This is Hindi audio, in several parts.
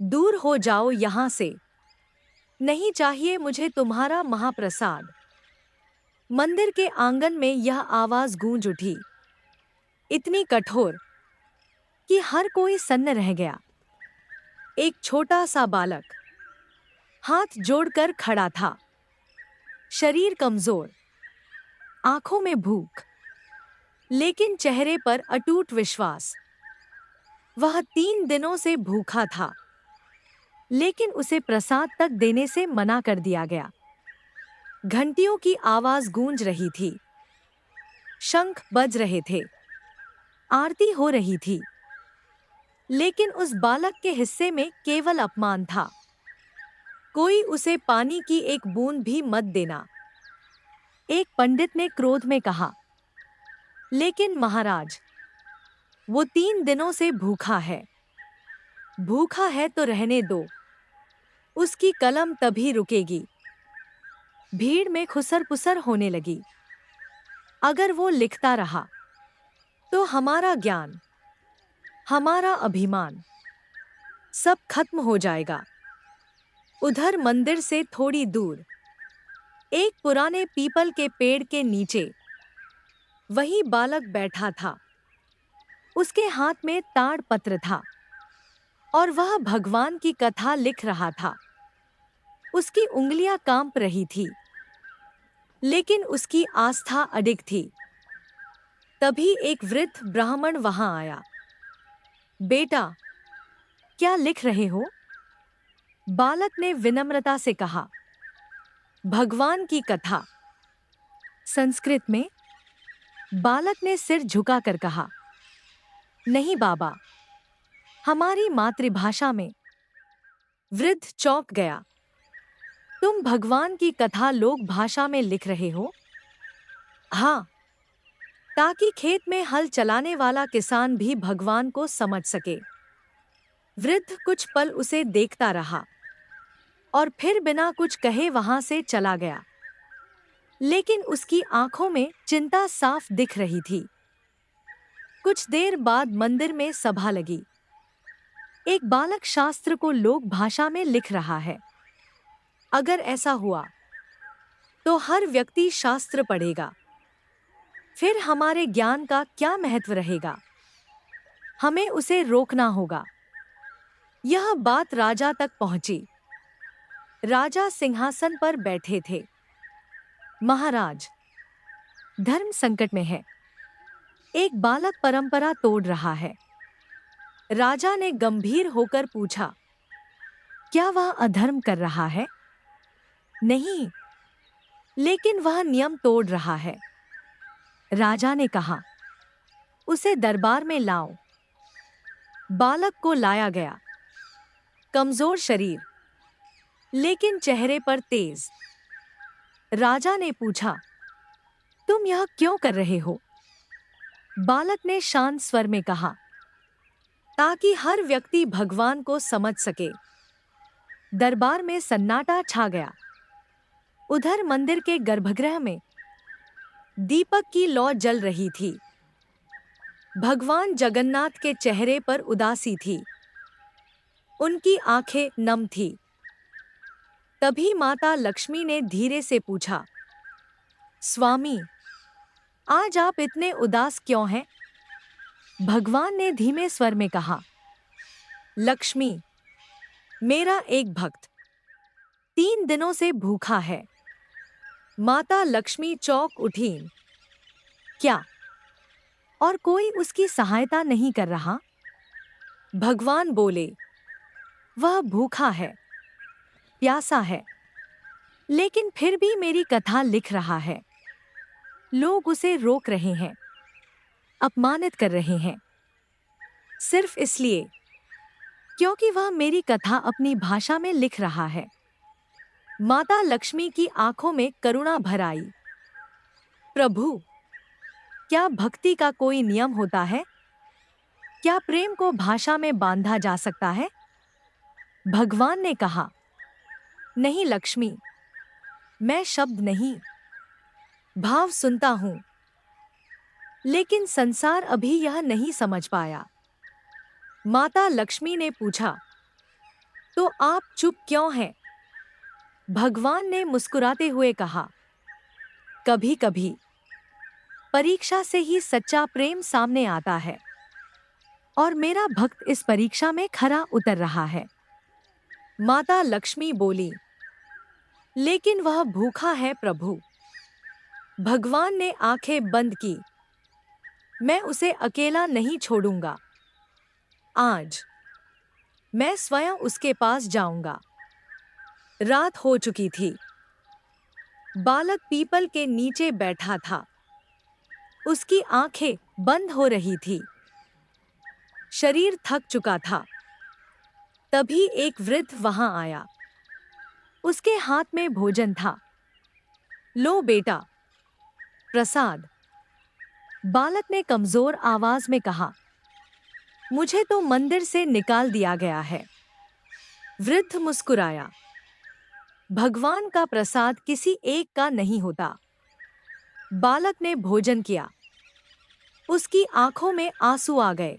दूर हो जाओ यहाँ से। नहीं चाहिए मुझे तुम्हारा महाप्रसाद। मंदिर के आंगन में यह आवाज गूंज उठी, इतनी कठोर कि हर कोई सन्न रह गया। एक छोटा सा बालक हाथ जोड़कर खड़ा था, शरीर कमजोर, आंखों में भूख, लेकिन चेहरे पर अटूट विश्वास। वह 3 दिनों से भूखा था, लेकिन उसे प्रसाद तक देने से मना कर दिया गया। घंटियों की आवाज गूंज रही थी, शंख बज रहे थे, आरती हो रही थी, लेकिन उस बालक के हिस्से में केवल अपमान था। कोई उसे पानी की एक बूंद भी मत देना, एक पंडित ने क्रोध में कहा। लेकिन महाराज, वो 3 दिनों से भूखा है। भूखा है तो रहने दो, उसकी कलम तभी रुकेगी। भीड़ में खुसर पुसर होने लगी। अगर वो लिखता रहा तो हमारा ज्ञान, हमारा अभिमान सब खत्म हो जाएगा। उधर मंदिर से थोड़ी दूर एक पुराने पीपल के पेड़ के नीचे वही बालक बैठा था। उसके हाथ में ताड़ पत्र था और वह भगवान की कथा लिख रहा था। उसकी उंगलियां कांप रही थी, लेकिन उसकी आस्था अडिग थी। तभी एक वृद्ध ब्राह्मण वहां आया। बेटा, क्या लिख रहे हो? बालक ने विनम्रता से कहा। भगवान की कथा, संस्कृत में। बालक ने सिर झुकाकर कहा, नहीं बाबा, हमारी मातृभाषा में। वृद्ध चौंक गया। तुम भगवान की कथा लोक भाषा में लिख रहे हो? हाँ, ताकि खेत में हल चलाने वाला किसान भी भगवान को समझ सके। वृद्ध कुछ पल उसे देखता रहा और फिर बिना कुछ कहे वहां से चला गया। लेकिन उसकी आंखों में चिंता साफ दिख रही थी। कुछ देर बाद मंदिर में सभा लगी। एक बालक शास्त्र को लोक भाषा में लिख रहा है। अगर ऐसा हुआ तो हर व्यक्ति शास्त्र पढ़ेगा। फिर हमारे ज्ञान का क्या महत्व रहेगा? हमें उसे रोकना होगा। यह बात राजा तक पहुंची। राजा सिंहासन पर बैठे थे। महाराज, धर्म संकट में है। एक बालक परंपरा तोड़ रहा है। राजा ने गंभीर होकर पूछा, क्या वह अधर्म कर रहा है? नहीं, लेकिन वह नियम तोड़ रहा है। राजा ने कहा, उसे दरबार में लाओ। बालक को लाया गया। कमजोर शरीर, लेकिन चेहरे पर तेज। राजा ने पूछा, तुम यह क्यों कर रहे हो? बालक ने शांत स्वर में कहा, ताकि हर व्यक्ति भगवान को समझ सके। दरबार में सन्नाटा छा गया। उधर मंदिर के गर्भगृह में दीपक की लौ जल रही थी। भगवान जगन्नाथ के चेहरे पर उदासी थी। उनकी आंखें नम थी। तभी माता लक्ष्मी ने धीरे से पूछा, स्वामी, आज आप इतने उदास क्यों हैं? भगवान ने धीमे स्वर में कहा, लक्ष्मी, मेरा एक भक्त 3 दिनों से भूखा है। माता लक्ष्मी चौंक उठीं। क्या? और कोई उसकी सहायता नहीं कर रहा? भगवान बोले, वह भूखा है, प्यासा है, लेकिन फिर भी मेरी कथा लिख रहा है। लोग उसे रोक रहे हैं, अपमानित कर रहे हैं, सिर्फ इसलिए क्योंकि वह मेरी कथा अपनी भाषा में लिख रहा है। माता लक्ष्मी की आंखों में करुणा भर आई। प्रभु, क्या भक्ति का कोई नियम होता है? क्या प्रेम को भाषा में बांधा जा सकता है? भगवान ने कहा, नहीं लक्ष्मी, मैं शब्द नहीं, भाव सुनता हूं। लेकिन संसार अभी यह नहीं समझ पाया। माता लक्ष्मी ने पूछा, तो आप चुप क्यों हैं? भगवान ने मुस्कुराते हुए कहा, कभी कभी परीक्षा से ही सच्चा प्रेम सामने आता है और मेरा भक्त इस परीक्षा में खरा उतर रहा है। माता लक्ष्मी बोली, लेकिन वह भूखा है प्रभु। भगवान ने आंखें बंद की। मैं उसे अकेला नहीं छोड़ूंगा। आज मैं स्वयं उसके पास जाऊंगा। रात हो चुकी थी। बालक पीपल के नीचे बैठा था। उसकी आंखें बंद हो रही थी। शरीर थक चुका था। तभी एक वृद्ध वहां आया। उसके हाथ में भोजन था। लो बेटा, प्रसाद। बालक ने कमजोर आवाज में कहा, मुझे तो मंदिर से निकाल दिया गया है। वृद्ध मुस्कुराया। भगवान का प्रसाद किसी एक का नहीं होता। बालक ने भोजन किया। उसकी आंखों में आंसू आ गए।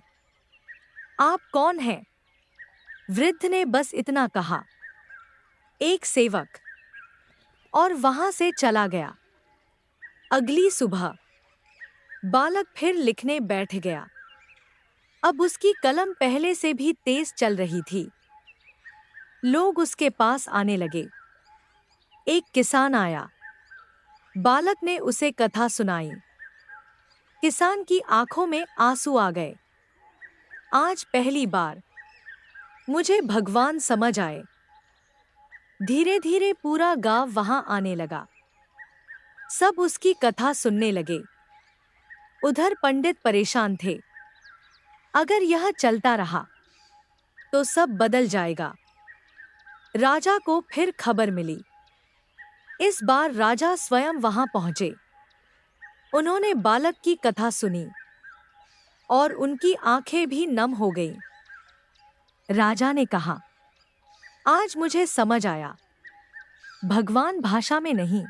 आप कौन हैं? वृद्ध ने बस इतना कहा, एक सेवक। और वहां से चला गया। अगली सुबह बालक फिर लिखने बैठ गया। अब उसकी कलम पहले से भी तेज चल रही थी। लोग उसके पास आने लगे। एक किसान आया। बालक ने उसे कथा सुनाई। किसान की आंखों में आंसू आ गए। आज पहली बार मुझे भगवान समझ आए। धीरे धीरे पूरा गांव वहां आने लगा। सब उसकी कथा सुनने लगे। उधर पंडित परेशान थे। अगर यह चलता रहा तो सब बदल जाएगा। राजा को फिर खबर मिली। इस बार राजा स्वयं वहां पहुंचे। उन्होंने बालक की कथा सुनी और उनकी आंखें भी नम हो गईं। राजा ने कहा, आज मुझे समझ आया, भगवान भाषा में नहीं,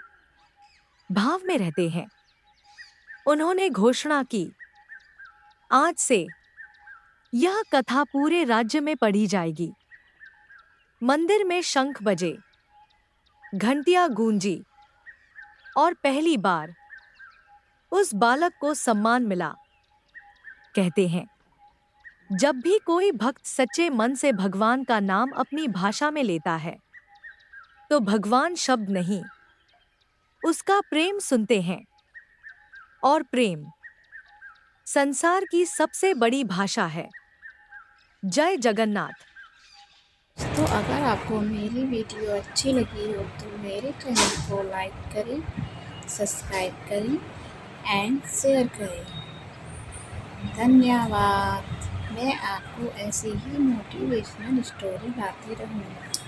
भाव में रहते हैं। उन्होंने घोषणा की, आज से यह कथा पूरे राज्य में पढ़ी जाएगी। मंदिर में शंख बजे, घंटियां गूंजी और पहली बार उस बालक को सम्मान मिला। कहते हैं, जब भी कोई भक्त सच्चे मन से भगवान का नाम अपनी भाषा में लेता है तो भगवान शब्द नहीं, उसका प्रेम सुनते हैं। और प्रेम संसार की सबसे बड़ी भाषा है। जय जगन्नाथ। तो अगर आपको मेरी वीडियो अच्छी लगी हो तो मेरे चैनल को लाइक करें, सब्सक्राइब करें एंड शेयर करें। धन्यवाद। मैं आपको ऐसी ही मोटिवेशनल स्टोरी लाती रहूँगी।